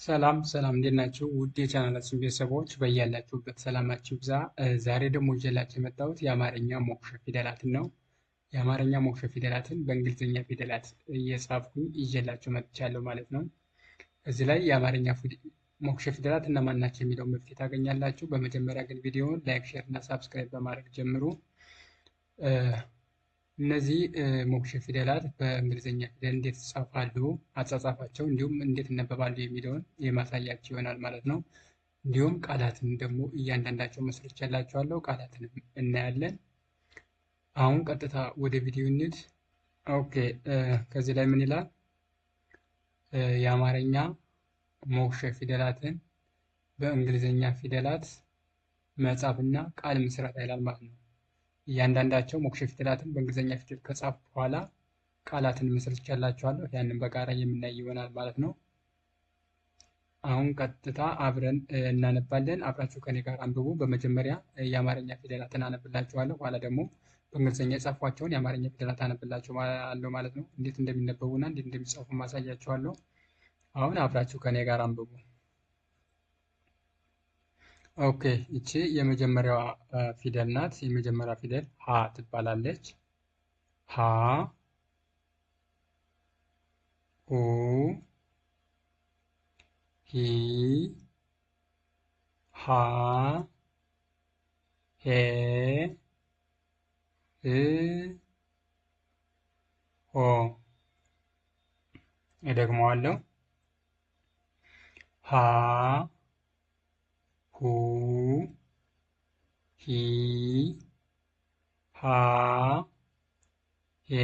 ሰላም ሰላም እንዴት ናችሁ? ውድ የቻናላችን ቤተሰቦች በያላችሁበት ሰላማችሁ ይብዛ። ዛሬ ደግሞ ይዤላችሁ የመጣሁት የአማርኛ ሞክሸ ፊደላትን ነው። የአማርኛ ሞክሸ ፊደላትን በእንግሊዝኛ ፊደላት እየጻፍኩኝ ይዤላችሁ መጥቻለሁ ማለት ነው። እዚህ ላይ የአማርኛ ሞክሸ ፊደላት እነማን ናቸው የሚለውን መፍትሄ ታገኛላችሁ። በመጀመሪያ ግን ቪዲዮውን ላይክ፣ ሼር እና ሳብስክራይብ በማድረግ ጀምሩ። እነዚህ ሞክሸ ፊደላት በእንግሊዝኛ ፊደል እንዴት ይጻፋሉ፣ አጻጻፋቸው እንዲሁም እንዴት ይነበባሉ የሚለውን የማሳያቸው ይሆናል ማለት ነው። እንዲሁም ቃላትን ደግሞ እያንዳንዳቸው መስርቼላችኋለሁ። ቃላትንም እናያለን። አሁን ቀጥታ ወደ ቪዲዮ እንሂድ። ኦኬ ከዚህ ላይ ምን ይላል? የአማርኛ ሞክሸ ፊደላትን በእንግሊዝኛ ፊደላት መጻፍና ቃል ምስረታ ይላል ማለት ነው። እያንዳንዳቸው ሞክሸ ፊደላትን በእንግሊዝኛ ፊደል ከጻፉ በኋላ ቃላትን መስርቻላችኋለሁ። ያንን በጋራ የምናይ ይሆናል ማለት ነው። አሁን ቀጥታ አብረን እናነባለን። አብራችሁ ከኔ ጋር አንብቡ። በመጀመሪያ የአማርኛ ፊደላትን አነብላችኋለሁ። ኋላ ደግሞ በእንግሊዝኛ የጻፏቸውን የአማርኛ ፊደላት አነብላችኋለሁ ማለት ነው። እንዴት እንደሚነበቡና እንዴት እንደሚጻፉ ማሳያችኋለሁ። አሁን አብራችሁ ከኔ ጋር አንብቡ። ኦኬ ይቺ የመጀመሪያዋ ፊደል ናት። የመጀመሪያ ፊደል ሀ ትባላለች። ሀ ሁ ሂ ሃ ሄ ህ ሆ። እደግመዋለሁ። ሀ ሁ ሂ ሃ ሄ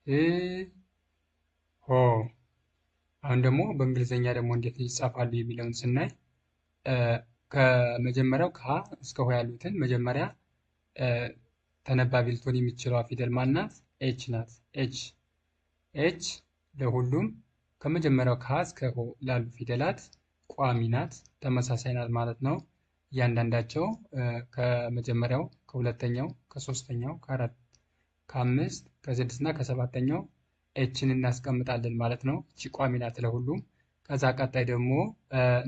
ህ ሆ። አሁን ደግሞ በእንግሊዝኛ ደግሞ እንዴት ይጻፋሉ የሚለውን ስናይ ከመጀመሪያው ከሀ እስከ ሆ ያሉትን መጀመሪያ ተነባቢ ልትሆን የሚችለዋ ፊደል ማናት? ኤች ናት። ኤች ለሁሉም ከመጀመሪያው ከሀ እስከ ሆ ላሉ ፊደላት ቋሚ ናት፣ ተመሳሳይ ናት ማለት ነው። እያንዳንዳቸው ከመጀመሪያው፣ ከሁለተኛው፣ ከሶስተኛው፣ ከአራት፣ ከአምስት፣ ከስድስት እና ከሰባተኛው ኤችን እናስቀምጣለን ማለት ነው። እቺ ቋሚ ናት ለሁሉም። ከዛ ቀጣይ ደግሞ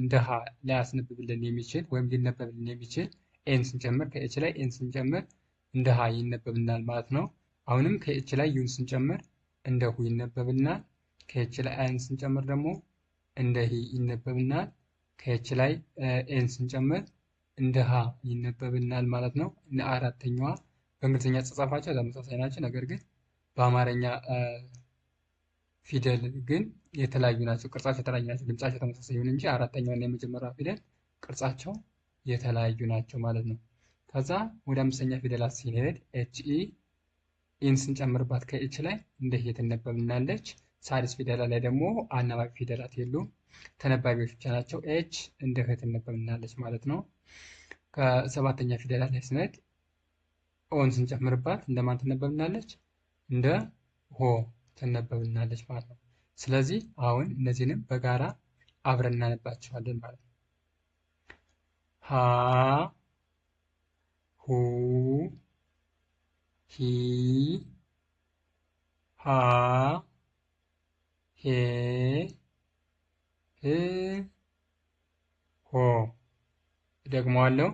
እንደ ሀ ሊያስነብብልን የሚችል ወይም ሊነበብልን የሚችል ኤን ስንጨምር ከኤች ላይ ኤን ስንጨምር እንደ ሀ ይነበብናል ማለት ነው። አሁንም ከኤች ላይ ዩን ስንጨምር እንደ ሁ ይነበብናል። ከኤች ላይ አይን ስንጨምር ደግሞ እንደ ሂ ይነበብናል። ከኤች ላይ ኤን ስንጨምር እንደ ሀ ይነበብናል ማለት ነው። አራተኛዋ በእንግሊዝኛ አጻጻፋቸው ተመሳሳይ ናቸው። ነገር ግን በአማርኛ ፊደል ግን የተለያዩ ናቸው። ቅርጻቸው የተለያዩ ናቸው። ድምጻቸው ተመሳሳይ ይሁን እንጂ አራተኛውና የመጀመሪያው ፊደል ቅርጻቸው የተለያዩ ናቸው ማለት ነው። ከዛ ወደ አምስተኛ ፊደላት ሲሄድ ኤች ኢ ኢን ስንጨምርባት ከኤች ላይ እንደ ሄ ትነበብናለች። ሳድስ ፊደላት ላይ ደግሞ አናባቢ ፊደላት የሉም፣ ተነባቢዎች ብቻ ናቸው። ኤች እንደ ህ ትነበብናለች ማለት ነው። ከሰባተኛ ፊደላት ላይ ስንሄድ ኦን ስንጨምርባት እንደማን ትነበብናለች? እንደ ሆ ትነበብናለች ማለት ነው። ስለዚህ አሁን እነዚህንም በጋራ አብረን እናነባቸዋለን ማለት ነው። ሀ ሁ ሂ ሃ ሄ ህ ሆ። እደግመዋለሁ።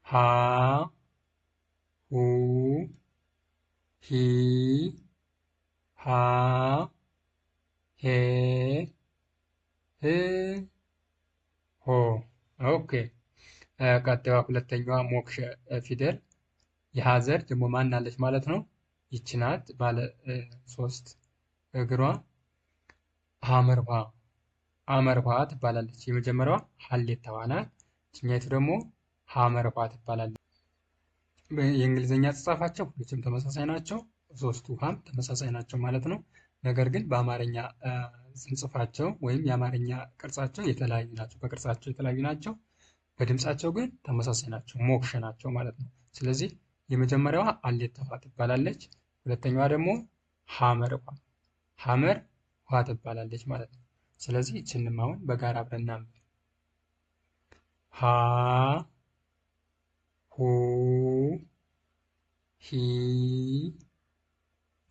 ሀ ሁ ሂ ሃ ሄ ህ ሆ። ኦኬ ቀጣዩዋ ሁለተኛዋ ሞክሸ ፊደል የሀ ዘር ደግሞ ማን አለች ማለት ነው? ይቺ ናት። ባለ ሶስት እግሯ ሀመርኋ አመርኋ ትባላለች። የመጀመሪያዋ ሀሌታዋ ናት። ችኛይቱ ደግሞ ሀመርኋ ትባላለች። የእንግሊዝኛ አጻጻፋቸው ሁለቱም ተመሳሳይ ናቸው። ሶስቱ ሀም ተመሳሳይ ናቸው ማለት ነው። ነገር ግን በአማርኛ ስንጽፋቸው ወይም የአማርኛ ቅርጻቸው የተለያዩ ናቸው። በቅርጻቸው የተለያዩ ናቸው። በድምጻቸው ግን ተመሳሳይ ናቸው። ሞክሸ ናቸው ማለት ነው። ስለዚህ የመጀመሪያዋ አሌታ ውሃ ትባላለች። ሁለተኛዋ ደግሞ ሀመር ውሃ ትባላለች ማለት ነው። ስለዚህ ይችንም አሁን በጋራ አብረን እናንብብ። ሀ ሁ ሂ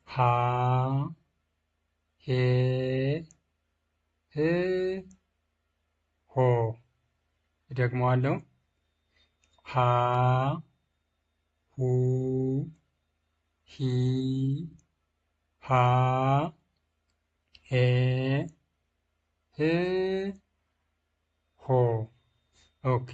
ሃ ሄ ሆ። እደግመዋለሁ። ሀ ሁ ሂ ሃ ሄ ህ ሆ። ኦኬ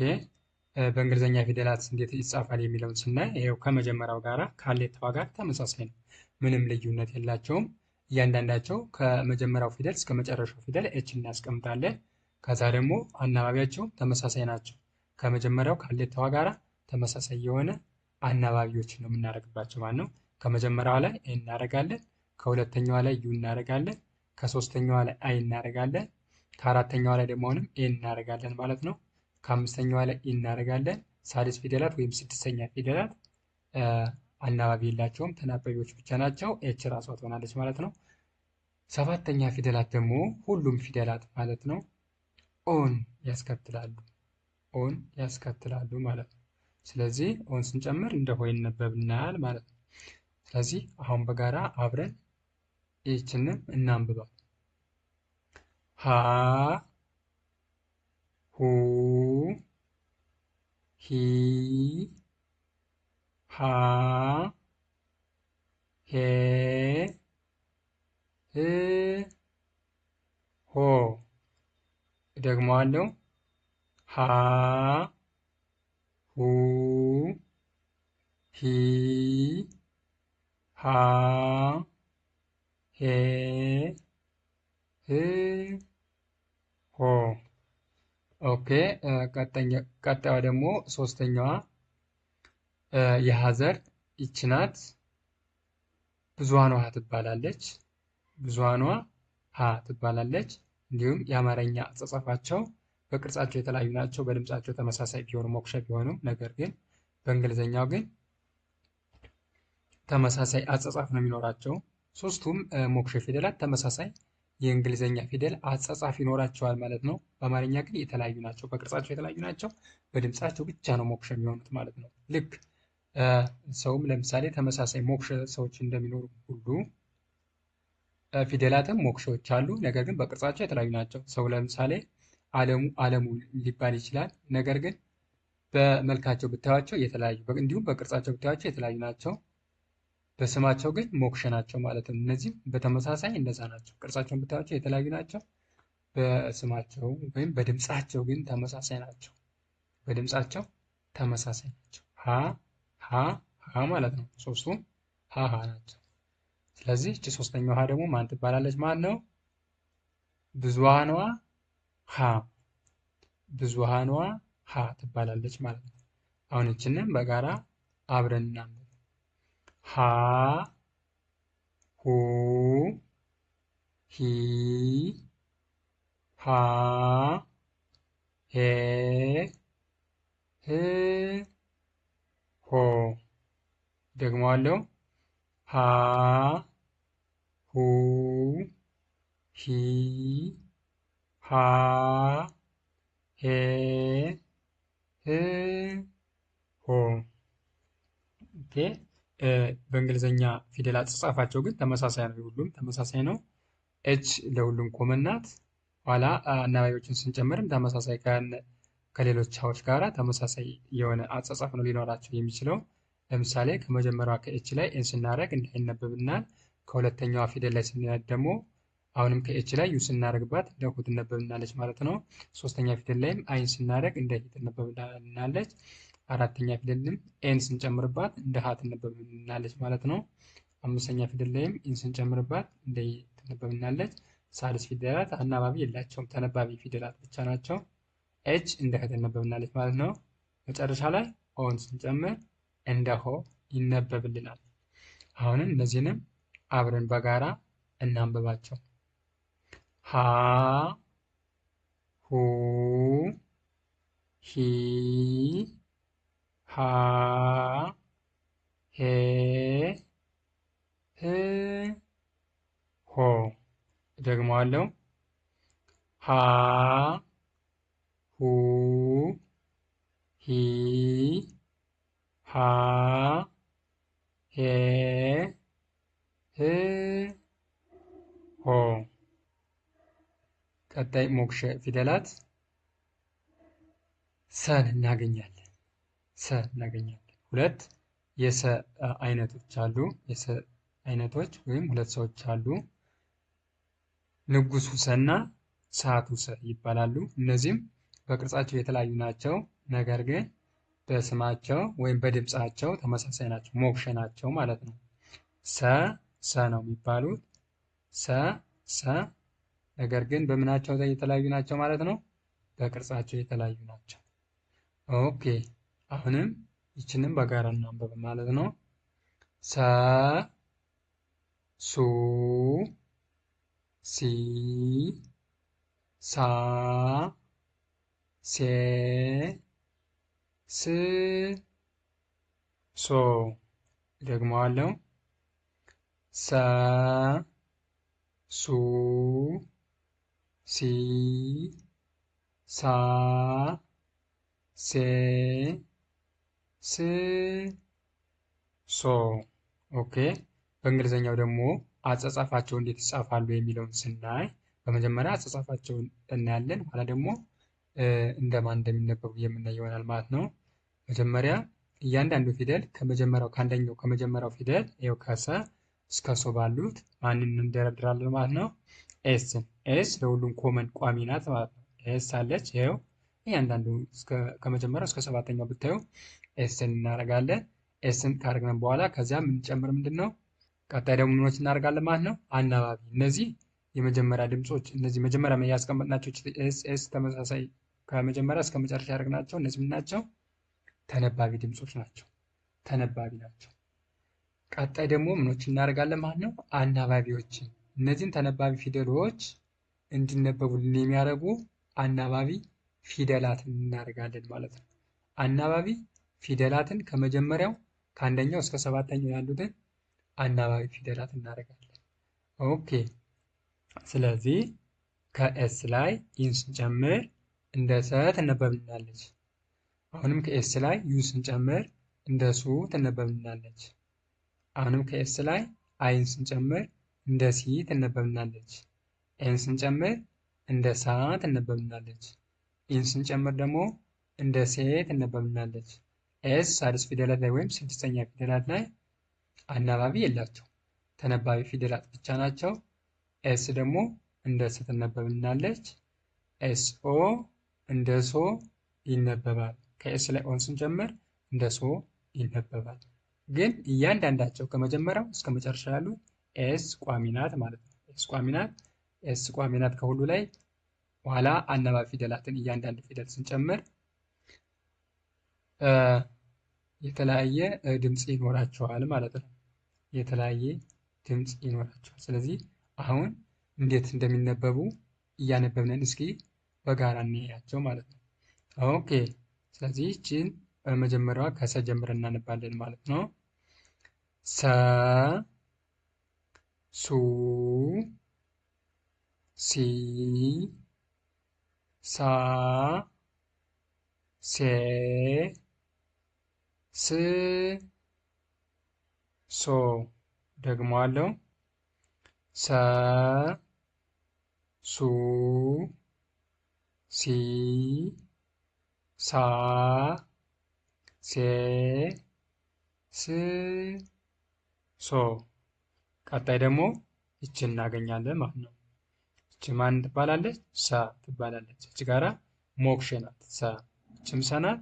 በእንግሊዝኛ ፊደላት እንዴት ይጻፋል የሚለውን ስናይ ይኸው ከመጀመሪያው ጋራ ከሀሌታዋ ጋር ተመሳሳይ ነው። ምንም ልዩነት የላቸውም። እያንዳንዳቸው ከመጀመሪያው ፊደል እስከ መጨረሻው ፊደል ኤች እናስቀምጣለን። ከዛ ደግሞ አናባቢያቸው ተመሳሳይ ናቸው። ከመጀመሪያው ከሀሌታዋ ጋራ ተመሳሳይ የሆነ አናባቢዎችን ነው የምናደርግባቸው ማለት ነው። ከመጀመሪያዋ ላይ ኤ እናደርጋለን። ከሁለተኛዋ ላይ ዩ እናደርጋለን። ከሶስተኛዋ ላይ አይ እናደርጋለን። ከአራተኛዋ ላይ ደግሞ አሁንም ኤ እናደርጋለን ማለት ነው። ከአምስተኛዋ ላይ ኢ እናደርጋለን። ሳድስ ፊደላት ወይም ስድስተኛ ፊደላት አናባቢ የላቸውም፣ ተናባቢዎች ብቻ ናቸው። ኤች ራሷ ትሆናለች ማለት ነው። ሰባተኛ ፊደላት ደግሞ ሁሉም ፊደላት ማለት ነው ኦን ያስከትላሉ። ኦን ያስከትላሉ ማለት ነው። ስለዚህ ኦን ስንጨምር እንደ ሆ ይነበብናል ማለት ነው። ስለዚህ አሁን በጋራ አብረን ይህችንም እናንብባል። ሀ ሁ ሂ ሃ ሄ ህ ሆ። እደግመዋለሁ። ሀ ሁ ሂ ሃ ሄ ህ ሆ። ኦኬ ቀጣዩ ደግሞ ሶስተኛዋ የሀዘር ይች ናት። ብዙሃኗ ሀ ትባላለች። ብዙሃኗ ሀ ትባላለች። እንዲሁም የአማርኛ አጻጻፋቸው በቅርጻቸው የተለያዩ ናቸው። በድምጻቸው ተመሳሳይ ቢሆኑ ሞክሸ ቢሆኑም ነገር ግን በእንግሊዝኛው ግን ተመሳሳይ አጻጻፍ ነው የሚኖራቸው። ሶስቱም ሞክሸ ፊደላት ተመሳሳይ የእንግሊዝኛ ፊደል አጻጻፍ ይኖራቸዋል ማለት ነው። በአማርኛ ግን የተለያዩ ናቸው። በቅርጻቸው የተለያዩ ናቸው። በድምጻቸው ብቻ ነው ሞክሸ የሚሆኑት ማለት ነው። ልክ ሰውም ለምሳሌ ተመሳሳይ ሞክሸ ሰዎች እንደሚኖሩ ሁሉ ፊደላትም ሞክሸዎች አሉ። ነገር ግን በቅርጻቸው የተለያዩ ናቸው። ሰው ለምሳሌ አለሙ ሊባል ይችላል። ነገር ግን በመልካቸው ብታዩቸው የተለያዩ እንዲሁም በቅርጻቸው ብታዩቸው የተለያዩ ናቸው። በስማቸው ግን ሞክሸ ናቸው ማለት ነው። እነዚህም በተመሳሳይ እንደዛ ናቸው። ቅርጻቸውን ብታዩቸው የተለያዩ ናቸው። በስማቸው ወይም በድምጻቸው ግን ተመሳሳይ ናቸው። በድምጻቸው ተመሳሳይ ናቸው። ሀ ሀ ሀ ማለት ነው። ሶስቱም ሀ ሀ ናቸው። ስለዚህ እቺ ሶስተኛው ሀ ደግሞ ማን ትባላለች ማለት ነው? ብዙሃኗ ሀ። ብዙሃኗ ሀ ትባላለች ማለት ነው። አሁን እችንም በጋራ አብረን እናንብብ። ሀ ሁ ሂ ሃ ሄ ህ ሆ። ደግመዋለሁ። ሀ ሁ ሂ ሃ ሄ ህ ሆ። ኦኬ በእንግሊዝኛ ፊደል አጻጻፋቸው ግን ተመሳሳይ ነው። ሁሉም ተመሳሳይ ነው። ኤች ለሁሉም ኮመን ናት። ኋላ አናባቢዎችን ስንጨምርም ተመሳሳይ ከሌሎች ሀዎች ጋራ ተመሳሳይ የሆነ አጻጻፍ ነው ሊኖራቸው የሚችለው። ለምሳሌ ከመጀመሪያዋ ከኤች ላይ ኤን ስናደርግ እንዳይነበብናል። ከሁለተኛዋ ፊደል ላይ ስንሄድ ደግሞ አሁንም ከኤች ላይ ዩ ስናደርግባት እንደ ሁ ትነበብናለች ማለት ነው። ሶስተኛ ፊደል ላይም አይን ስናደርግ እንደ ሂ ትነበብናለች። አራተኛ ፊደልም ኤን ስንጨምርባት እንደ ሀ ትነበብናለች ማለት ነው። አምስተኛ ፊደል ላይም ኢን ስንጨምርባት እንደ ሂ ትነበብናለች። ሳድስ ፊደላት አናባቢ የላቸውም፣ ተነባቢ ፊደላት ብቻ ናቸው። ኤች እንደ ህ ትነበብናለች ማለት ነው። መጨረሻ ላይ ኦን ስንጨምር እንደ ሆ ይነበብልናል። አሁንም እነዚህንም አብረን በጋራ እናንብባቸው። ሀ ሁ ሂ ሃ ሄ ህ ሆ። ደግመዋለሁ። ሀ ሁ ሂ ሃ ሄ ህ ሆ። ቀጣይ ሞክሸ ፊደላት ሰን እናገኛለን። ሁለት የሰ አይነቶች አሉ። የሰ አይነቶች ወይም ሁለት ሰዎች አሉ። ንጉሱ ሰና ሰዓቱ ሰ ይባላሉ። እነዚህም በቅርጻቸው የተለያዩ ናቸው። ነገር ግን በስማቸው ወይም በድምፃቸው ተመሳሳይ ናቸው። ሞክሸ ናቸው ማለት ነው። ሰ ነው የሚባሉት። ሰ ነገር ግን በምናቸው የተለያዩ ናቸው ማለት ነው። በቅርጻቸው የተለያዩ ናቸው። ኦኬ አሁንም ይችንም በጋራ እናንበብ ማለት ነው። ሰ ሱ ሲ ሳ ሴ ስ ሶ። ደግመዋለሁ። ሰ ሱ ሲ ሳ ሴ ስ ሶ። ኦኬ በእንግሊዘኛው ደግሞ አጻጻፋቸው እንዴት ይጻፋሉ የሚለውን ስናይ በመጀመሪያ አጻጻፋቸውን እናያለን። ኋላ ደግሞ እንደማን እንደሚነበቡ የምናይ ይሆናል ማለት ነው። መጀመሪያ እያንዳንዱ ፊደል ከመጀመሪያው ፊደል ይኸው ከሰ እስከ ሶ ባሉት ማንን እንደረድራለን ማለት ነው። ኤስን። ኤስ ለሁሉም ኮመን ቋሚ ናት ማለት ነው። ኤስ አለች። ይኸው እያንዳንዱ ከመጀመሪያው እስከ ሰባተኛው ብታዩ ኤስን እናደርጋለን። ኤስን ካደረግን በኋላ ከዚያ የምንጨምር ምንድን ነው? ቀጣይ ደግሞ ምኖች እናደርጋለን ማለት ነው። አናባቢ። እነዚህ የመጀመሪያ ድምፆች፣ እነዚህ መጀመሪያ ያስቀመጥናቸው ኤስ ተመሳሳይ ከመጀመሪያ እስከ መጨረሻ ያደረግናቸው እነዚህ ምን ናቸው? ተነባቢ ድምፆች ናቸው። ተነባቢ ናቸው። ቀጣይ ደግሞ ምኖች እናደርጋለን ማለት ነው። አናባቢዎችን። እነዚህን ተነባቢ ፊደሎች እንዲነበቡልን የሚያደርጉ አናባቢ ፊደላትን እናደርጋለን ማለት ነው። አናባቢ ፊደላትን ከመጀመሪያው ከአንደኛው እስከ ሰባተኛው ያሉትን አናባቢ ፊደላት እናደርጋለን። ኦኬ ስለዚህ ከኤስ ላይ ኢን ስንጨምር እንደ ሰ ትነበብልናለች። አሁንም ከኤስ ላይ ዩ ስንጨምር እንደ ሱ ትነበብልናለች። አሁንም ከኤስ ላይ አይን ስንጨምር እንደ ሲ ትነበብልናለች። ኤን ስንጨምር እንደ ሳ ትነበብልናለች። ኢን ስንጨምር ደግሞ እንደ ሴ ትነበብልናለች። ኤስ ሳድስ ፊደላት ላይ ወይም ስድስተኛ ፊደላት ላይ አናባቢ የላቸው፣ ተነባቢ ፊደላት ብቻ ናቸው። ኤስ ደግሞ እንደ ስ ትነበብልናለች። ኤስ ኦ እንደ ሶ ይነበባል። ከኤስ ላይ ኦን ስንጨምር እንደ ሶ ይነበባል። ግን እያንዳንዳቸው ከመጀመሪያው እስከ መጨረሻ ያሉ ኤስ ቋሚ ናት ማለት ነው። ኤስ ቋሚ ናት። ኤስ ቋሚ ናት ከሁሉ ላይ። ኋላ አናባቢ ፊደላትን እያንዳንዱ ፊደል ስንጨምር የተለያየ ድምፅ ይኖራቸዋል ማለት ነው። የተለያየ ድምፅ ይኖራቸዋል። ስለዚህ አሁን እንዴት እንደሚነበቡ እያነበብነን እስኪ በጋራ እንያቸው ማለት ነው። ኦኬ ስለዚህ ይህችን መጀመሪያዋ ከሰ ጀምረን እናነባለን ማለት ነው። ሰ ሱ ሲ ሳ ሴ ስ ሶ። ደግመዋለሁ። ሰ ሱ ሲ ሳ ሴ ስ ሶ። ቀጣይ ደግሞ ይችን እናገኛለን ማለት ነው። ይች ማን ትባላለች? ሰ ትባላለች። እች ጋራ ሞክሼ ናት። ሰ ይችም ሰ ናት፣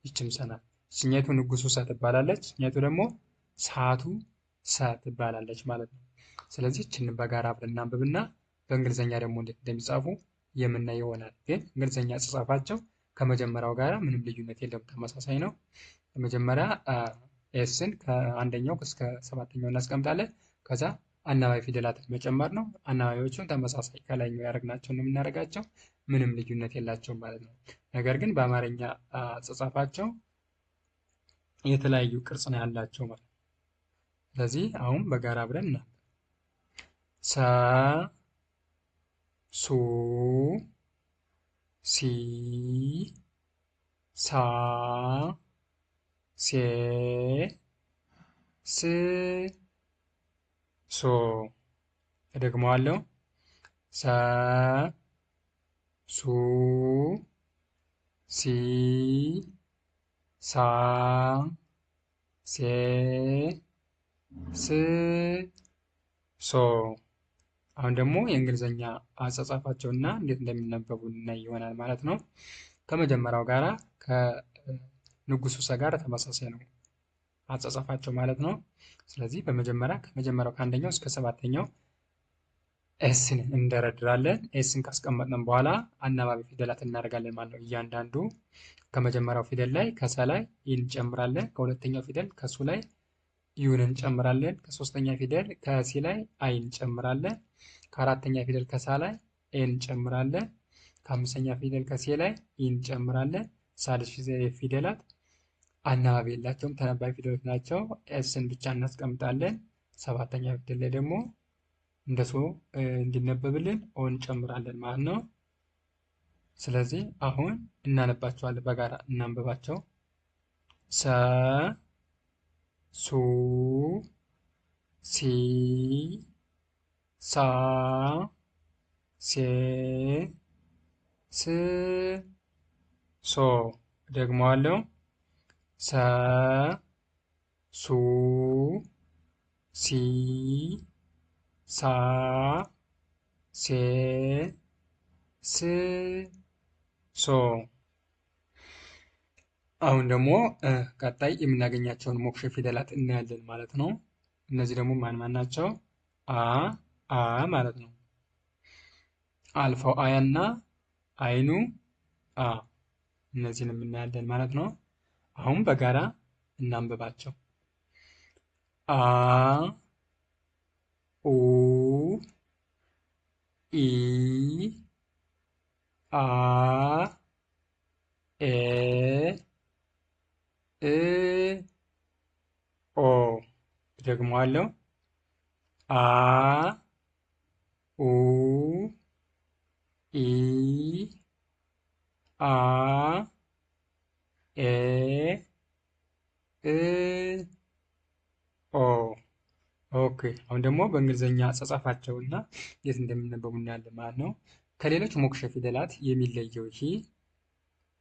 ይችም ሰ ናት። ይችኛቱ ንጉሱ ሰ ትባላለች። ይችኛቱ ደግሞ ሰዓቱ ሰ ትባላለች ማለት ነው። ስለዚህ ይችን በጋራ አብረን እናንብብና በእንግሊዝኛ ደግሞ እንዴት እንደሚጻፉ የምናይ ይሆናል። ግን እንግሊዝኛ አጻጻፋቸው ከመጀመሪያው ጋር ምንም ልዩነት የለም፣ ተመሳሳይ ነው። መጀመሪያ ኤስን ከአንደኛው እስከ ሰባተኛው እናስቀምጣለን። ከዛ አናባቢ ፊደላትን መጨመር ነው። አናባቢዎቹን ተመሳሳይ ከላይኛው ያደረግናቸው ነው የምናደርጋቸው፣ ምንም ልዩነት የላቸውም ማለት ነው። ነገር ግን በአማርኛ አጻጻፋቸው የተለያዩ ቅርጽ ነው ያላቸው ማለት ነው። ስለዚህ አሁን በጋራ አብረን እናንብብ። ሰ ሱ ሲ ሳ ሴ ስ ሶ። እደግመዋለሁ። ሰ ሱ ሲ ሳ ሴ ስ ሶ። አሁን ደግሞ የእንግሊዝኛ አጻጻፋቸው እና እንዴት እንደሚነበቡ እናይ ይሆናል ማለት ነው። ከመጀመሪያው ጋራ ከንጉሱ ሰ ጋር ተመሳሳይ ነው አጻጻፋቸው ማለት ነው። ስለዚህ ከመጀመሪያው ከአንደኛው እስከ ሰባተኛው ኤስን እንደረድራለን። ኤስን ካስቀመጥን በኋላ አናባቢ ፊደላት እናደርጋለን ማለት ነው። እያንዳንዱ ከመጀመሪያው ፊደል ላይ ከሰ ላይ ኢን እንጨምራለን። ከሁለተኛው ፊደል ከሱ ላይ ዩን እንጨምራለን። ከሶስተኛ ፊደል ከሲ ላይ አይ እንጨምራለን። ከአራተኛ ፊደል ከሳ ላይ ኤን እንጨምራለን። ከአምስተኛ ፊደል ከሴ ላይ ኢን እንጨምራለን። ሳድስ ፊደላት አናባቢ የላቸውም፣ ተነባቢ ፊደሎች ናቸው። ኤስን ብቻ እናስቀምጣለን። ሰባተኛ ፊደል ላይ ደግሞ እንደሱ እንዲነበብልን ኦ እንጨምራለን ማለት ነው። ስለዚህ አሁን እናነባቸዋለን፣ በጋራ እናንብባቸው። ሰ ሱ ሲ ሳ ሴ ስ ሶ። ደግመዋለሁ። ሰ ሱ ሲ ሳ ሴ ስ ሶ። አሁን ደግሞ ቀጣይ የምናገኛቸውን ሞክሼ ፊደላት እናያለን ማለት ነው። እነዚህ ደግሞ ማን ማን ናቸው? አ ማለት ነው። አልፋው አያ እና አይኑ አ፣ እነዚህን የምናያለን ማለት ነው። አሁን በጋራ እናንብባቸው። አ ኡ ኢ አ ኤ እ ኦ። ደግመዋለሁ። አ ኡ ኢ አ ኤ እ ኦ። ኦኬ። አሁን ደግሞ በእንግሊዝኛ አጻጻፋቸው እና የት እንደሚነበቡ እናያለን ማለት ነው። ከሌሎች ሞክሼ ፊደላት የሚለየው ይሄ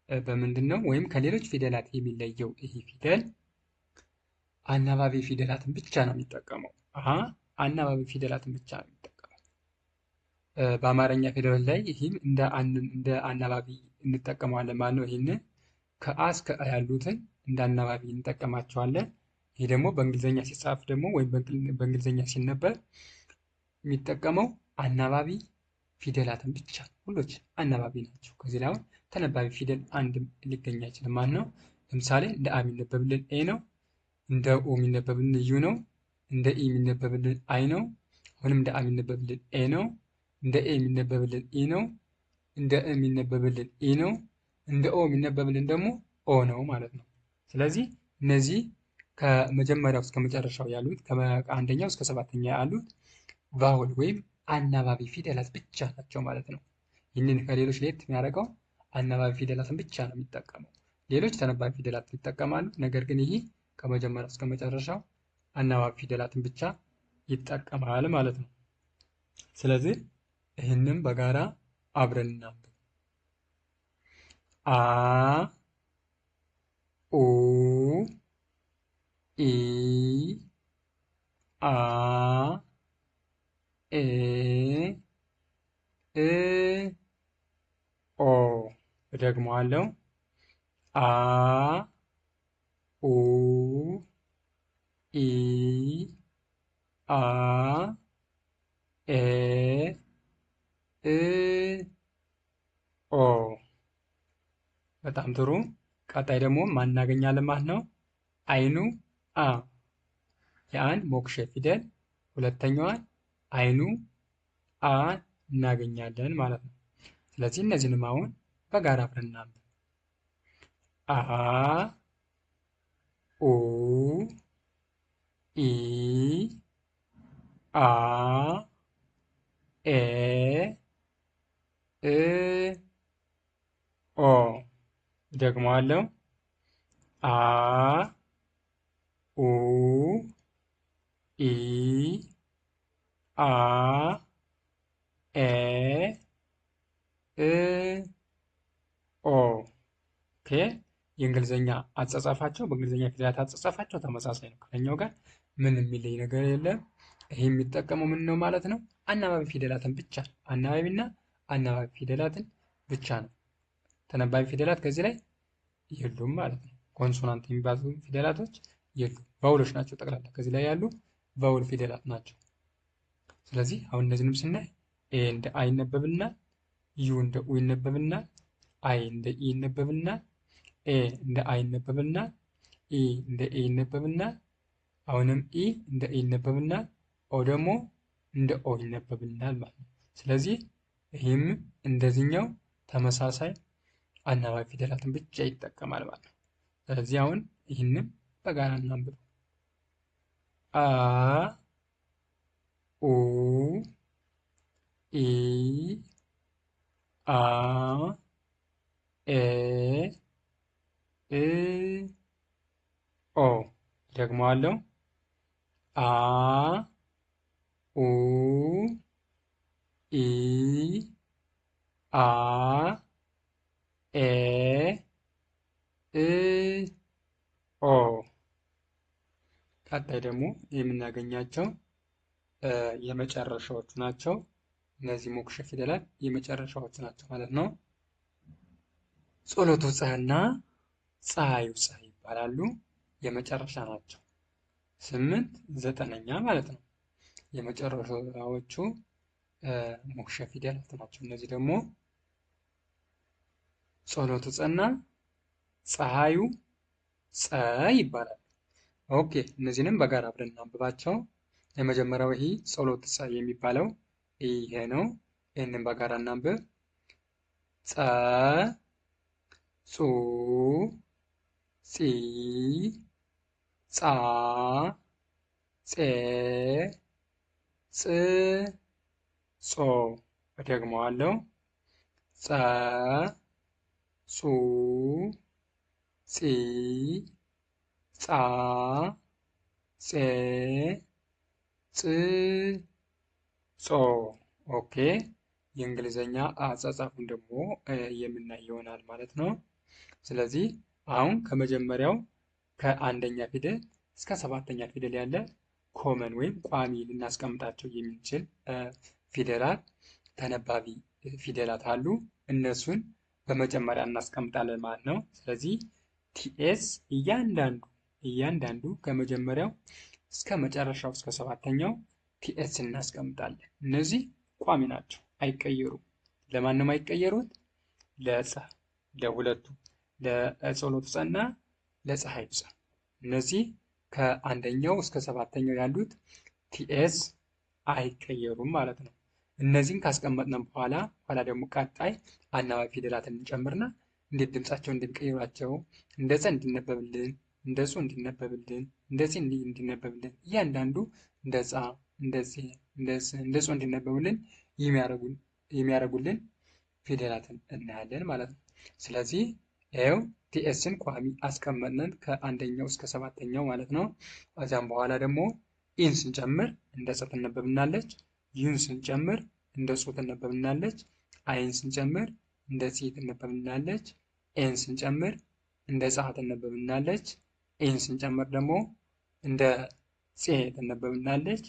በምንድን ነው? ወይም ከሌሎች ፊደላት የሚለየው ይሄ ፊደል አናባቢ ፊደላትን ብቻ ነው የሚጠቀመው። አናባቢ ፊደላትን ብቻ ነው የሚጠቀመው። በአማርኛ ፊደሎች ላይ ይህም እንደ አናባቢ እንጠቀመዋለን ማለት ነው። ይህን ከአ እስከ አ ያሉትን እንደ አናባቢ እንጠቀማቸዋለን። ይህ ደግሞ በእንግሊዝኛ ሲጻፍ ደግሞ ወይም በእንግሊዝኛ ሲነበብ የሚጠቀመው አናባቢ ፊደላትን ብቻ፣ ሁሎች አናባቢ ናቸው። ከዚህ ላይ አሁን ተነባቢ ፊደል አንድም ሊገኝ አይችልም ማለት ነው። ለምሳሌ እንደ አ የሚነበብልን ኤ ነው። እንደ ኦ የሚነበብልን ዩ ነው። እንደ ኢ የሚነበብልን አይ ነው። አሁንም እንደ አ የሚነበብልን ኤ ነው። እንደ ኤ የሚነበብልን ኢ ነው። እንደ እ የሚነበብልን ኢ ነው። እንደ ኦ የሚነበብልን ደግሞ ኦ ነው ማለት ነው። ስለዚህ እነዚህ ከመጀመሪያው እስከ መጨረሻው ያሉት ከአንደኛው እስከ ሰባተኛ ያሉት ቫውል ወይም አናባቢ ፊደላት ብቻ ናቸው ማለት ነው። ይህንን ከሌሎች ለየት የሚያደርገው አናባቢ ፊደላትን ብቻ ነው የሚጠቀመው። ሌሎች ተነባቢ ፊደላት ይጠቀማሉ። ነገር ግን ይህ ከመጀመሪያው እስከ መጨረሻው አናባቢ ፊደላትን ብቻ ይጠቀማል ማለት ነው። ስለዚህ ይህንም በጋራ አብረን እናንብብ። አ ኡ ኢ አ ኤ እ ኦ። እደግመዋለሁ። አ ኡ ኢ አ ኤ እ ኦ። በጣም ጥሩ። ቀጣይ ደግሞ ማን እናገኛለን ማለት ነው? አይኑ አ፣ የአንድ ሞክሼ ፊደል ሁለተኛዋን አይኑ አ እናገኛለን ማለት ነው። ስለዚህ እነዚህንም አሁን በጋራ አብረን እናንብብ። አ ኡ ኢ አ ኤ እ ኦ። ደግመዋለሁ። አ ኡ ኢ አ ኤ እ ኦ። ኦኬ የእንግሊዝኛ አጻጻፋቸው በእንግሊዝኛ ፊደላት አጻጻፋቸው ተመሳሳይ ነው። ከኛው ጋር ምን የሚለይ ነገር የለም። ይሄ የሚጠቀመው ምን ነው ማለት ነው? አናባቢ ፊደላትን ብቻ ነው። አናባቢና አናባቢ ፊደላትን ብቻ ነው። ተነባቢ ፊደላት ከዚህ ላይ የሉም ማለት ነው። ኮንሶናንት የሚባሉ ፊደላቶች የሉም። ቫውሎች ናቸው ጠቅላላ ከዚህ ላይ ያሉ ቫውል ፊደላት ናቸው። ስለዚህ አሁን እነዚህንም ስናይ ኤ እንደ አይ ይነበብና፣ ዩ እንደ ኡ ይነበብና፣ አይ እንደ ኢ ይነበብና፣ ኤ እንደ አይ ይነበብና፣ ኢ እንደ ኤ ይነበብና፣ አሁንም ኢ እንደ ኤ ይነበብና፣ ኦ ደግሞ እንደ ኦ ይነበብናል ማለት ነው። ስለዚህ ይህም እንደዚህኛው ተመሳሳይ አናባቢ ፊደላትን ብቻ ይጠቀማል ማለት ነው። ስለዚህ አሁን ይህንን በጋራ እናንብብ። አ ኡ ኢ አ ኤ እ ኦ። ደግመዋለሁ። አ ኡ ኢ አ ኤ እ ኦ። ቀጣይ ደግሞ የምናገኛቸው የመጨረሻዎቹ ናቸው። እነዚህ ሞክሸ ፊደላት የመጨረሻዎቹ ናቸው ማለት ነው። ጸሎቱ ፀ እና ፀሐዩ ፀ ይባላሉ። የመጨረሻ ናቸው። 8 9ኛ ማለት ነው። የመጨረሻዎቹ ሞክሸ ፊደላት ናቸው። እነዚህ ደግሞ ጸሎቱ ፀ እና ፀሐዩ ፀ ይባላል። ኦኬ እነዚህንም በጋራ አብረን እናንብባቸው። የመጀመሪያው ይሄ ጸሎት ፀ የሚባለው ይሄ ነው። ይህንን በጋራ እናንብብ። ፀ ጹ ጺ ጻ ጼ ጽ ጾ። እደግመዋለሁ። ፀ ጹ ጺ ጻ ጼ ጽ ጾ። ኦኬ የእንግሊዘኛ አጻጻፉን ደግሞ የምናይ ይሆናል ማለት ነው። ስለዚህ አሁን ከመጀመሪያው ከአንደኛ ፊደል እስከ 7ኛ ፊደል ያለ ኮመን ወይም ቋሚ ልናስቀምጣቸው የምንችል ፊደላት ተነባቢ ፊደላት አሉ። እነሱን በመጀመሪያ እናስቀምጣለን ማለት ነው። ስለዚህ ቲኤስ እያንዳንዱ ከመጀመሪያው እስከ መጨረሻው እስከ 7ኛው ቲኤስ እናስቀምጣለን። እነዚህ ቋሚ ናቸው፣ አይቀየሩም። ለማንም አይቀየሩት? ለፀ ለሁለቱ ለጸሎቱ ፀ እና ለፀሐዩ ፀ። እነዚህ ከአንደኛው እስከ 7ኛው ያሉት ቲኤስ አይቀየሩም ማለት ነው። እነዚህን ካስቀመጥነን በኋላ ደግሞ ቀጣይ አናባቢ ፊደላትን እንጨምርና እንዴት ድምጻቸው እንድንቀይሯቸው እንደ ፀ እንዲነበብልን፣ እንደ ጹ እንዲነበብልን፣ እንደ ጺ እንዲነበብልን እያንዳንዱ እንደ ጻ እንደ ጼ እንደ ጾ እንዲነበቡልን የሚያደርጉልን ፊደላትን እናያለን ማለት ነው። ስለዚህ ይኸው ቲኤስን ቋሚ አስቀመጥነን ከአንደኛው እስከ 7ኛው ማለት ነው። ከዚያም በኋላ ደግሞ ኢን ስንጨምር እንደ ፀ ትነበብናለች። ዩን ስንጨምር እንደ ጾ ትነበብናለች። አይን ስንጨምር እንደ ጺ ትነበብናለች። ኤን ስንጨምር እንደ ጻ ትነበብናለች። ኤን ስንጨምር ደግሞ እንደ ጼ ትነበብናለች።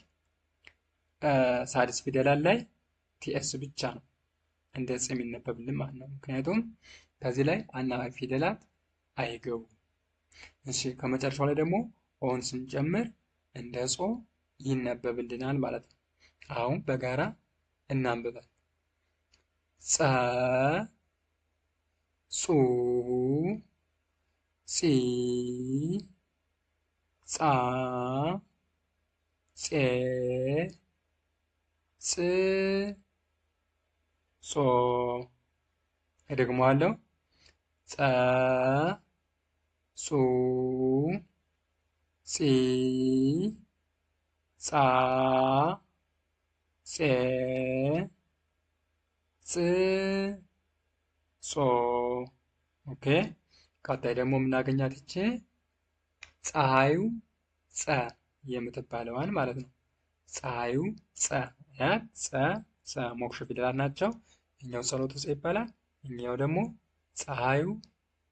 ሳድስ ፊደላት ላይ ቲኤስ ብቻ ነው እንደ ጽ የሚነበብልን ማለት ነው። ምክንያቱም ከዚህ ላይ አናባቢ ፊደላት አይገቡም። እሺ ከመጨረሻው ላይ ደግሞ ኦን ስንጨምር እንደ ጾ ይነበብልናል ማለት ነው። አሁን በጋራ እናንብበን። ፀ ጹ ጺ ጻ ጼ ጽ ጾ። እደግመዋለሁ። ፀ ጹ ጺ ጻ ጼ ጽ ጾ። ኦኬ ቀጣይ ደግሞ የምናገኛት ይቺ ፀሐዩ ፀ የምትባለዋን ማለት ነው። ፀሐዩ ፀ ያት ፀ ሞክሸ ፊደላት ናቸው። ይሄኛው ጸሎቱ ጸ ይባላል። ይሄኛው ደግሞ ፀሐዩ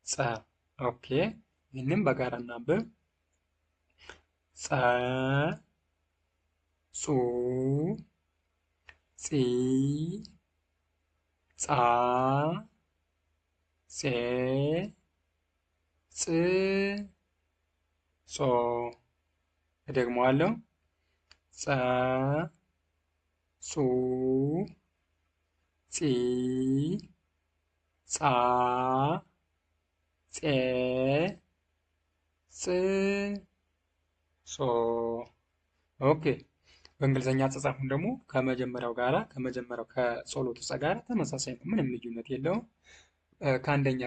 ጸ። ኦኬ ይህንም በጋራ እናንብብ። ጸ ጹ ጺ ጻ ጼ ጽ ጾ። እደግመዋለሁ። ጸ ጹ ጺ ጻ ጼ ጽ ጾ። ኦኬ በእንግሊዝኛ አጻጻፉም ደግሞ ከመጀመሪያው ከጸሎቱ ጸ ጋር ተመሳሳይ ነው። ምንም ልዩነት የለውም።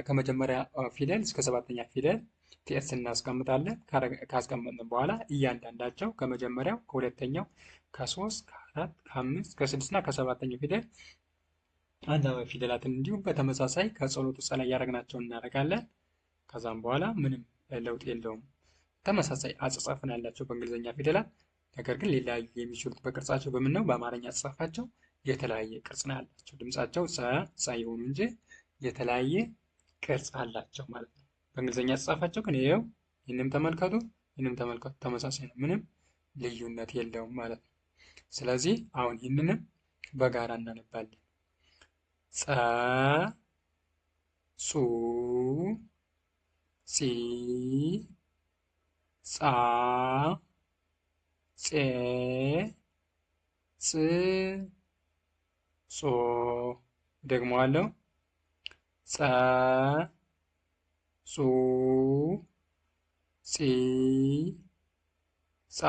ከመጀመሪያ ፊደል እስከ ሰባተኛ ፊደል ቲኤስ እናስቀምጣለን። ካስቀመጥን በኋላ እያንዳንዳቸው ከመጀመሪያው ከሁለተኛው ከሶስት ከአራት ከአምስት ከስድስት እና ከሰባተኛው ፊደል አንዳንድ ፊደላትን እንዲሁም በተመሳሳይ ከጸሎቱ ጸ ላይ ያደረግናቸውን እናደርጋለን። ከዛም በኋላ ምንም ለውጥ የለውም። ተመሳሳይ አጻጻፍ ነው ያላቸው በእንግሊዝኛ ፊደላት። ነገር ግን ሊለያዩ የሚችሉት በቅርጻቸው በምን ነው? በአማርኛ አጻጻፋቸው የተለያየ ቅርጽ ነው ያላቸው። ድምጻቸው ጸ የሆኑ እንጂ የተለያየ ቅርጽ አላቸው ማለት ነው። በእንግሊዝኛ አጻጻፋቸው ግን ይኸው ይህንም ተመልከቱ፣ ይህንም ተመልከቱ፣ ተመሳሳይ ነው። ምንም ልዩነት የለውም ማለት ነው። ስለዚህ አሁን ይህንንም በጋራ እናነባለን። ጸ ጹ ጺ ጻ ጼ ጽ ጾ። ደግመዋለሁ። ጸ ጹ ጺ ጻ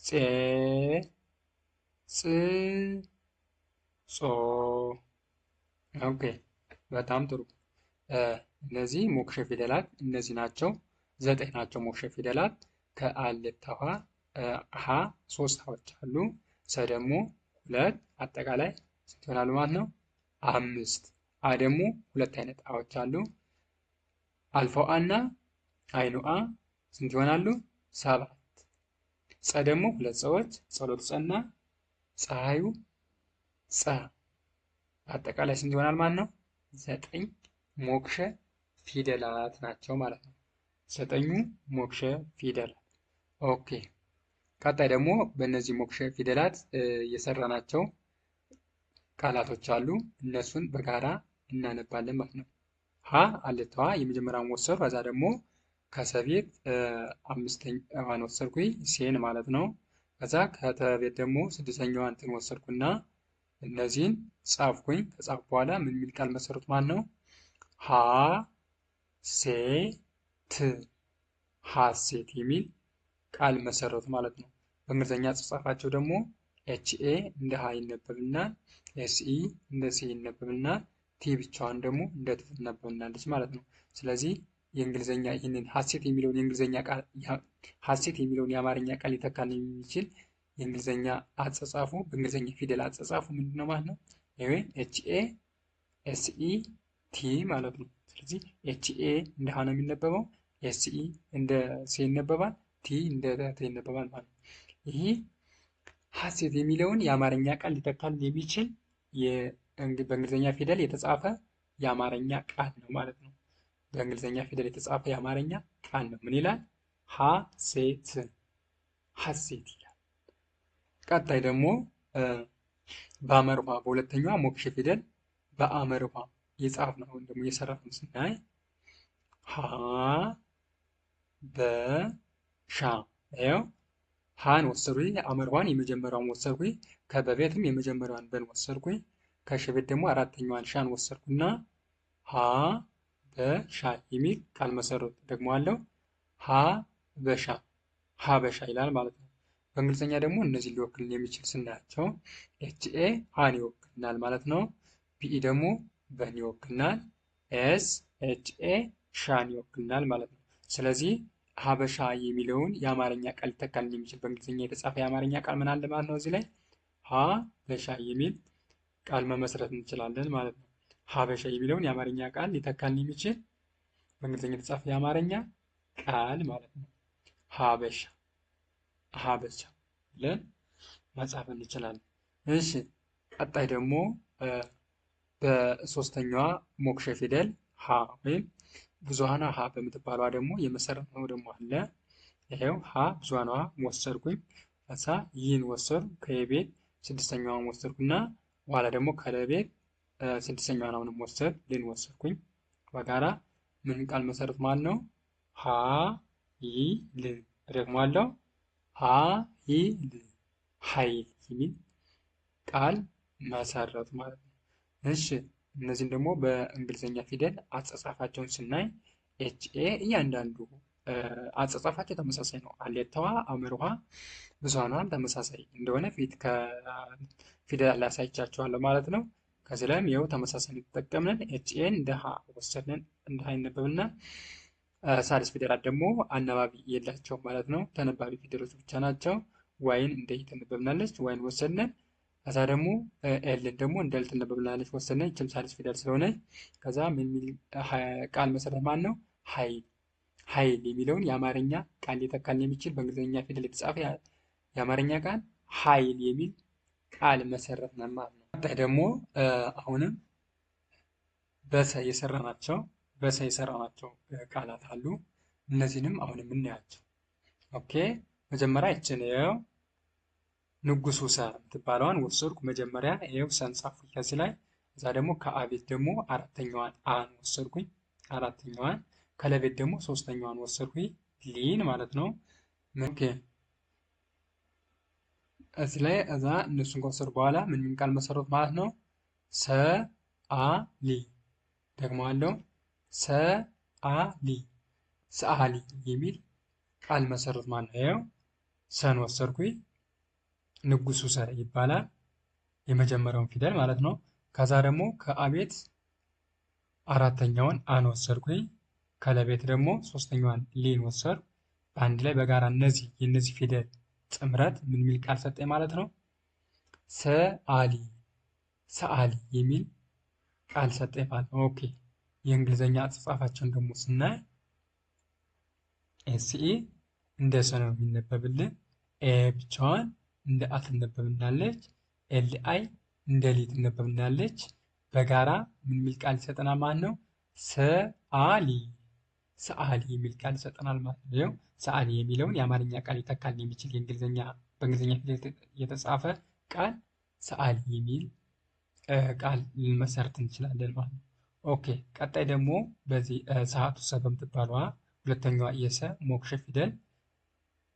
ጼ ጽ ጾ። ኦኬ በጣም ጥሩ። እነዚህ ሞክሸ ፊደላት እነዚህ ናቸው። 9 ናቸው ሞክሸ ፊደላት። ከአልታ ሀ 3 ሀዎች አሉ። ሰ ደግሞ 2 አጠቃላይ ስንት ይሆናሉ ማለት ነው? 5። አ ደግሞ 2 አይነት አዎች አሉ። አልፋው አ እና አይኑ አ ስንት ይሆናሉ? 7። ጸ ደግሞ 2 ጸዎች ጸሎቱ ጸ እና ፀሐዩ ጸ አጠቃላይ ስንት ይሆናል ማለት ነው? 9 ሞክሸ ፊደላት ናቸው ማለት ነው። 9ኙ ሞክሸ ፊደላት። ኦኬ ቀጣይ ደግሞ በእነዚህ ሞክሸ ፊደላት የሰራናቸው ቃላቶች አሉ። እነሱን በጋራ እናነባለን ማለት ነው። ሀ አልታዋ የመጀመሪያውን ወሰድኩ። ከዛ ደግሞ ከሰቤት 5ኛዋን ወሰድኩኝ ሴን ማለት ነው። ከዛ ከተቤት ደግሞ 6ኛዋን እንትን ወሰድኩና እነዚህን ጻፍኩኝ። ከጻፍኩ በኋላ ምን የሚል ቃል መሰረቱ ማለት ነው? ሀ ሴ ት ሀሴት የሚል ቃል መሰረቱ ማለት ነው። በእንግሊዝኛ አጻጻፋቸው ደግሞ ኤችኤ እንደ ሀ ይነበብና ኤስኢ እንደ ሲ ይነበብና ቲ ብቻዋን ደግሞ እንደ ት ትነበብናለች ማለት ነው። ስለዚህ የእንግሊዝኛ ይህንን ሀሴት የሚለውን የእንግሊዝኛ ቃል ሀሴት የሚለውን የአማርኛ ቃል ሊተካል የሚችል የእንግሊዝኛ አጻጻፉ በእንግሊዝኛ ፊደል አጻጻፉ ምንድን ነው ማለት ነው? ይሄ ኤችኤ ኤስኢ ቲ ማለት ነው። ስለዚህ ኤችኤ እንደ ሀ ነው የሚነበበው፣ ኤስኢ እንደ ሴ ይነበባል፣ ቲ እንደ ተ ይነበባል ማለት ነው። ይህ ሀሴት የሚለውን የአማርኛ ቃል ሊተካል የሚችል በእንግሊዝኛ ፊደል የተጻፈ የአማርኛ ቃል ነው ማለት ነው። በእንግሊዝኛ ፊደል የተጻፈ የአማርኛ ቃል ነው። ምን ይላል? ሀሴት ሀሴት ይላል። ቀጣይ ደግሞ በአመርኋ በሁለተኛዋ ሞክሸ ፊደል በአመርኋ የጻፍነው ወይም ደግሞ የሰራነው ስናይ ሀ በሻ ይኸው ሀን ወሰድኩኝ። አመርኋን የመጀመሪያውን ወሰድኩኝ። ከበቤትም የመጀመሪያዋን በን ወሰድኩኝ። ከሸቤት ደግሞ 4ኛዋን ሻን ወሰድኩና ሀ በሻ የሚል ቃል መሰረቱ። ደግሞ አለው ሀ በሻ ሀበሻ ይላል ማለት ነው። በእንግሊዝኛ ደግሞ እነዚህ ሊወክልን የሚችል ስናያቸው ኤችኤ ሀን ይወክልናል ማለት ነው። ቢኢ ደግሞ በን ይወክልናል። ኤስ ኤችኤ ሻን ይወክልናል ማለት ነው። ስለዚህ ሀበሻ የሚለውን የአማርኛ ቃል ሊተካልን የሚችል በእንግሊዝኛ የተጻፈ የአማርኛ ቃል ምን አለ ማለት ነው? እዚህ ላይ ሀበሻ የሚል ቃል መመስረት እንችላለን ማለት ነው። ሀበሻ የሚለውን የአማርኛ ቃል ሊተካልን የሚችል በእንግሊዝኛ የተጻፈ የአማርኛ ቃል ማለት ነው። ሀበሻ ሀበሻ ብለን መጻፍ እንችላለን። እሺ ቀጣይ ደግሞ በሶስተኛዋ ሞክሼ ፊደል ሀ ወይም ብዙሃኗ ሀ በምትባለዋ ደግሞ የመሰረትነው ደግሞ አለ። ይሄው ሀ ብዙሃኗ ወሰድኩኝ። ከዛ ይህን ወሰድኩ ከየቤት ስድስተኛዋን ወሰድኩና በኋላ ደግሞ ከለቤት ስድስተኛዋን አሁንም ወሰድ ልን ወሰድኩኝ። በጋራ ምን ቃል መሰረት ማለት ነው? ሀ ይ ል ደግሞ አለው ሀ ይ ል ኃይል የሚል ቃል መሰረት ማለት ነው። እሺ እነዚህን ደግሞ በእንግሊዝኛ ፊደል አጻጻፋቸውን ስናይ ኤችኤ እያንዳንዱ አጻጻፋቸው ተመሳሳይ ነው። አሌታዋ አምርሃ ብዙሃኗም ተመሳሳይ እንደሆነ ከፊደል ላይ አሳይቻችኋለሁ ማለት ነው። ከዚህ ላይም ይኸው ተመሳሳይ የተጠቀምን ኤችኤን እንደ ሀ ወሰድን እንደ ሀ ይነበብና ሳልስ ፊደላት ደግሞ አናባቢ የላቸውም ማለት ነው። ተነባቢ ፊደሎች ብቻ ናቸው። ዋይን እንደ ሂ ትነበብናለች። ዋይን ወሰድን። ከዛ ደግሞ ኤልን ደግሞ እንደ ል ትነበብናለች ወሰድን። ይችም ሳልስ ፊደል ስለሆነች ከዛ ምን የሚል ቃል መሰረት ማለት ነው? ኃይል ኃይል የሚለውን የአማርኛ ቃል ሊተካልን የሚችል በእንግሊዝኛ ፊደል የተጻፈ የአማርኛ ቃል ኃይል የሚል ቃል መሰረት ነን ማለት ነው። ቀጣይ ደግሞ አሁንም በሰ የሰራናቸው ቃላት አሉ። እነዚህንም አሁንም እናያቸው። ኦኬ መጀመሪያ ይችን ይኸው ንጉሱ ሰ የምትባለዋን ወሰድኩ። መጀመሪያ ይኸው ሰን ጻፍኩኝ ከዚህ ላይ። እዛ ደግሞ ከአቤት ደግሞ አራተኛዋን አን ወሰድኩኝ። አራተኛዋን ከለቤት ደግሞ ሶስተኛዋን ወሰድኩኝ ሊን ማለት ነው። ኦኬ እዚህ ላይ እዛ እነሱን ከወሰዱ በኋላ ምን ቃል መሰረት ማለት ነው? ሰ አ ሊ ደግሞ አለው ሰ አ ሊ ሰአሊ የሚል ቃል መሰረት ማለት ነው። ይኸው ሰን ወሰድኩኝ። ንጉሱ ሰ ይባላል የመጀመሪያውን ፊደል ማለት ነው። ከዛ ደግሞ ከአቤት አራተኛውን አን ወሰድኩኝ። ከለቤት ደግሞ ሶስተኛዋን ሊን ወሰድኩ። በአንድ ላይ በጋራ የነዚህ ፊደል ጥምረት ምን የሚል ቃል ሰጠኝ ማለት ነው? ሰአሊ ሰአሊ የሚል ቃል ሰጠኝ ማለት ነው። ኦኬ የእንግሊዝኛ አጻጻፋቸውን ደግሞ ስናይ ኤስኢ እንደ ሰ ነው የሚነበብልን። ኤ ብቻዋን እንደ አ ትነበብናለች። ኤል አይ እንደ ሊ ትነበብናለች። በጋራ ምን የሚል ቃል ይሰጠናል ማለት ነው? ሰአሊ ሰአሊ የሚል ቃል ይሰጠናል ማለት ነው። ይኸው ሰአሊ የሚለውን የአማርኛ ቃል ይተካል የሚችል በእንግሊዝኛ ፊደል የተጻፈ ቃል ሰአሊ የሚል ቃል ልንመሰርት እንችላለን ማለት ነው። ኦኬ ቀጣይ ደግሞ በዚህ ሰዓቱ ሰ በምትባለዋ ሁለተኛዋ የሰ ሞክሼ ፊደል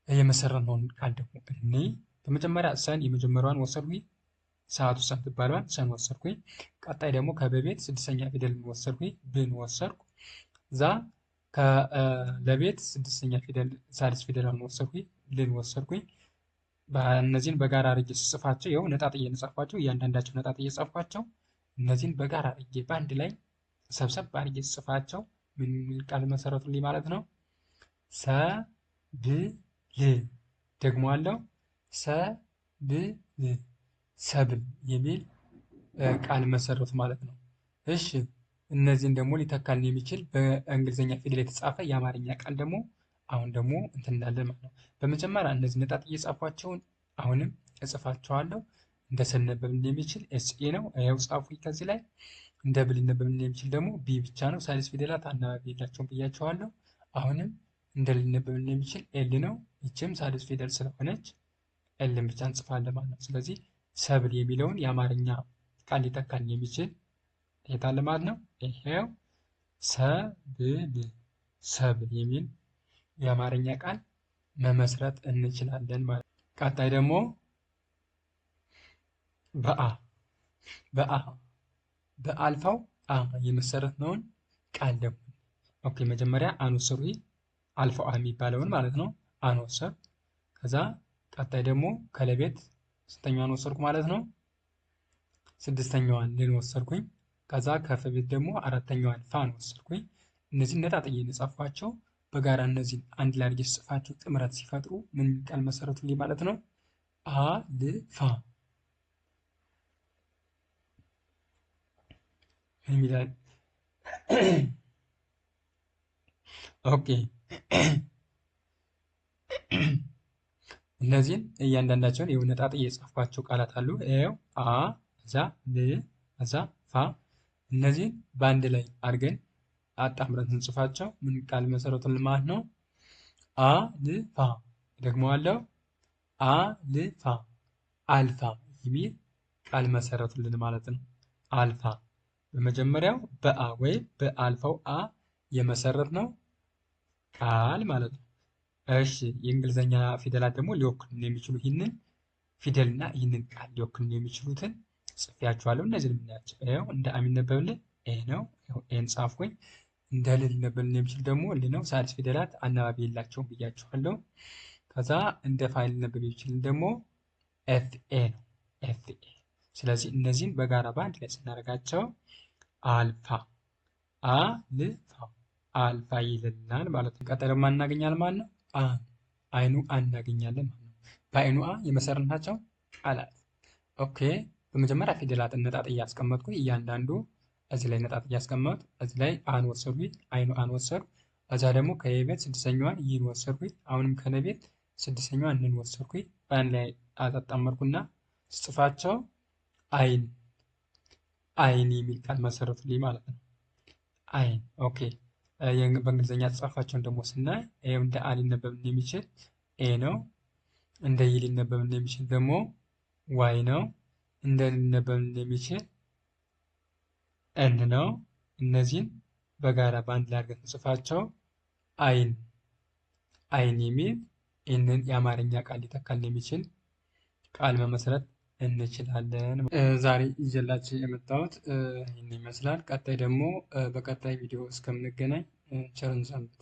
የመሰረትነውን ቃል ደግሞ እኔ በመጀመሪያ ሰን የመጀመሪያዋን ወሰድኩኝ። ሰዓቱ ሰ የምትባለዋን ሰን ወሰድኩኝ። ቀጣይ ደግሞ ከበቤት ስድስተኛ ፊደል ወሰድኩኝ ብን ወሰድኩ። እዛ ከለቤት ስድስተኛ ፊደል ሳድስ ፊደልን ወሰድኩኝ ልን ወሰድኩኝ። እነዚህን በጋራ አድርጌ ስጽፋቸው ይኸው ነጣጥዬ የጻፍኳቸው እያንዳንዳቸው ነጣጥዬ ጻፍኳቸው። እነዚህን በጋራ አድርጌ በአንድ ላይ ሰብሰብ አድርጌ ስጽፋቸው ምን ቃል መሰረቱልኝ ማለት ነው? ሰ ብ ል ደግሞ አለው ሰ ብ ል ሰብል የሚል ቃል መሰረቱ ማለት ነው። እሺ እነዚህን ደግሞ ሊተካልን የሚችል በእንግሊዝኛ ፊደል የተጻፈ የአማርኛ ቃል ደግሞ አሁን ደግሞ እንትን እንዳለን ማለት ነው። በመጀመሪያ እነዚህ ነጣጥዬ የጻፏቸውን አሁንም እጽፋቸዋለሁ። እንደ ሰ ሊነበብልን የሚችል ኤስኤ ነው። ይኸው ጻፉኝ ከዚህ ላይ። እንደ ብ ሊነበብልን የሚችል ደግሞ ቢ ብቻ ነው። ሳልስ ፊደላት አናባቢ የላቸውም ብያቸዋለሁ። አሁንም እንደ ሊነበብልን የሚችል ኤል ነው። ይችም ሳልስ ፊደል ስለሆነች ኤልን ብቻ እንጽፋለን ማለት ነው። ስለዚህ ሰብል የሚለውን የአማርኛ ቃል ሊተካልን የሚችል የታለ ማለት ነው? ይሄው ሰብል ሰብል የሚል የአማርኛ ቃል መመስረት እንችላለን ማለት ነው። ቀጣይ ደግሞ በአልፋው አ የመሰረትነውን ቃል ደግሞ ኦኬ መጀመሪያ አንወሰሩ አልፋው አ የሚባለውን ማለት ነው። አንወሰር ከዛ ቀጣይ ደግሞ ከለቤት ስንተኛዋን ወሰድኩ ማለት ነው? ስድስተኛዋን ልን ወሰድኩኝ። ከዛ ከፈቤት ደግሞ አራተኛዋን ፋን ወሰድኩኝ። እነዚህ ነጣጥዬ የጻፍኳቸው በጋራ እነዚህን አንድ ላይ አድርጌ ስጽፋቸው ጥምረት ሲፈጥሩ ምን ቃል መሰረቱልኝ ማለት ነው? አልፋ የሚላል። ኦኬ እነዚህን እያንዳንዳቸውን ነጣጥዬ የጻፍኳቸው ቃላት አሉ። ይኸው አ እዛ ል እዛ ፋ እነዚህን በአንድ ላይ አድርገን አጣምረን ስንጽፋቸው ምን ቃል መሰረቱን ማለት ነው? አልፋ። ደግመዋለሁ። አልፋ አልፋ የሚል ቃል መሰረቱልን ማለት ነው። አልፋ በመጀመሪያው በአ ወይም በአልፋው አ የመሰረት ነው ቃል ማለት ነው። እሺ የእንግሊዝኛ ፊደላት ደግሞ ሊወክሉን የሚችሉ ይህንን ፊደልና ይህንን ቃል ሊወክሉን የሚችሉትን ጽፌያቸዋለሁ። እነዚህ የምናያቸው ይኸው እንደ አ የሚነበብልን ኤ ነው። ኤን ጻፍኩኝ። እንደ ል ሊነበብልን የሚችል ደግሞ ል ነው። ሳድስ ፊደላት አናባቢ የላቸውም ብያቸዋለሁ። ከዛ እንደ ፋ ሊነበብ የሚችልን ደግሞ ኤፍ ኤ ነው። ኤፍ ኤ። ስለዚህ እነዚህን በጋራ በአንድ ላይ ስናደርጋቸው አልፋ አልፋ አልፋ ይልናል ማለት ነው። ቀጥሎ ማን እናገኛለን ማለት ነው? አይኑ አ እናገኛለን ማለት ነው። በአይኑ አ የመሰረትናቸው ቃላት። ኦኬ በመጀመሪያ ፊደላትን ነጣጥ እያስቀመጥኩ እያንዳንዱ እዚህ ላይ ነጣጥ እያስቀመጡ እዚህ ላይ አን ወሰድኩኝ። አይኑ አን ወሰድኩ። እዛ ደግሞ ከየቤት ስድስተኛዋን ይህን ወሰድኩኝ። አሁንም ከነቤት ስድስተኛዋን ንን ወሰድኩኝ። በአንድ ላይ አጣመርኩና ስጽፋቸው አይን አይን የሚል ቃል መሰረቱልኝ ማለት ነው። አይን ኦኬ። በእንግሊዝኛ ተጻፋቸውን ደግሞ ስናይ ይኸው እንደ አ ሊነበብልን የሚችል ኤ ነው። እንደ ይ ሊነበብልን የሚችል ደግሞ ዋይ ነው። እንደ ል ሊነበብልን የሚችል ኤን ነው። እነዚህን በጋራ በአንድ ላይ አድርገን ስንጽፋቸው አይን አይን የሚል ይህንን የአማርኛ ቃል ሊተካልን የሚችል ቃል መመስረት እንችላለን። ዛሬ ይዤላችሁ የመጣሁት ይህን ይመስላል። ቀጣይ ደግሞ በቀጣይ ቪዲዮ እስከምንገናኝ ቸርን ሰንብቱ።